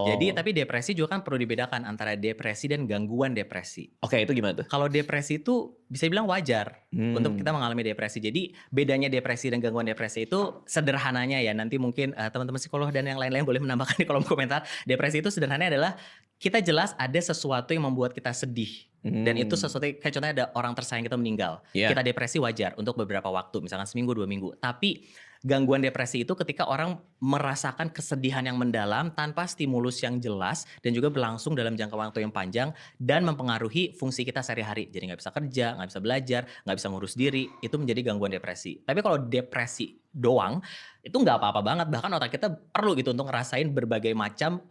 Jadi Oh, tapi depresi juga kan perlu dibedakan antara depresi dan gangguan depresi. oke itu gimana tuh? Kalau depresi itu bisa dibilang wajar untuk kita Mmm, mengalami depresi. Jadi bedanya depresi dan gangguan depresi itu sederhananya ya, nanti mungkin, teman-teman psikolog dan yang lain-lain boleh menambahkan di kolom komentar. Depresi itu sederhananya adalah kita jelas ada sesuatu yang membuat kita sedih dan itu mmm, sesuatu kayak contohnya ada orang tersayang kita meninggal. iya, Kita depresi wajar untuk beberapa waktu, misalkan seminggu, 2 minggu. Tapi gangguan depresi itu ketika orang merasakan kesedihan yang mendalam tanpa stimulus yang jelas dan juga berlangsung dalam jangka waktu yang panjang dan mempengaruhi fungsi kita sehari-hari. Jadi nggak bisa kerja, nggak bisa belajar, nggak bisa ngurus diri, itu menjadi gangguan depresi. Tapi kalau depresi doang, itu nggak apa-apa banget, bahkan otak kita perlu gitu untuk ngerasain berbagai macam,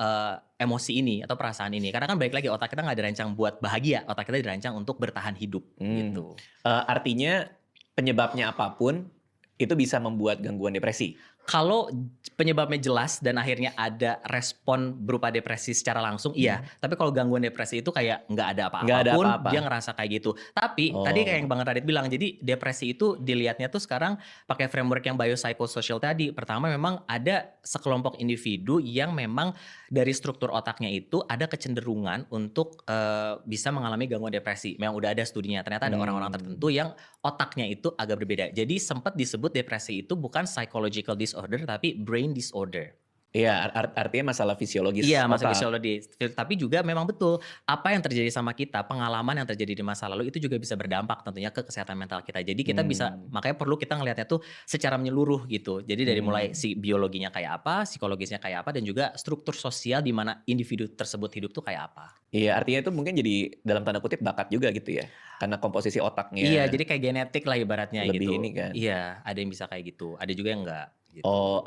emosi ini atau perasaan ini. Karena kan balik lagi otak kita nggak dirancang buat bahagia, otak kita dirancang untuk bertahan hidup, mmm, gitu. artinya penyebabnya apapun, itu bisa membuat gangguan depresi? Kalau penyebabnya jelas dan akhirnya ada respon berupa depresi secara langsung, iya. Mhm, Tapi kalau gangguan depresi itu kayak nggak ada nggak ada apa-apa pun, apa-apa? dia ngerasa kayak gitu. Tapi tadi kayak yang Oh, Bang Radit bilang, jadi depresi itu dilihatnya tuh sekarang pakai framework yang biopsychosocial tadi. Pertama memang ada sekelompok individu yang memang dari struktur otaknya itu ada kecenderungan untuk, bisa mengalami gangguan depresi. Memang udah ada studinya, ternyata ada orang-orang tertentu mmm. yang otaknya itu agak berbeda. Jadi sempat disebut depresi itu bukan psychological disorder, tapi brain disorder. Iya, artinya masalah fisiologis Iya, masa otak. fisiologis. Tapi juga memang betul, apa yang terjadi sama kita, pengalaman yang terjadi di masa lalu itu juga bisa berdampak tentunya ke kesehatan mental kita. Jadi kita bisa Mmm, makanya perlu kita ngelihatnya tuh secara menyeluruh gitu. Jadi dari mulai mhm. si biologinya kayak apa, psikologisnya kayak apa, dan juga struktur sosial di mana individu tersebut hidup tuh kayak apa. Iya, artinya itu mungkin jadi dalam tanda kutip "bakat" juga gitu ya? Karena komposisi Iya, otaknya jadi kayak genetik lah ibaratnya lebih gitu. ini kan. Iya, ada yang bisa kayak gitu, ada juga yang enggak, gitu. Oh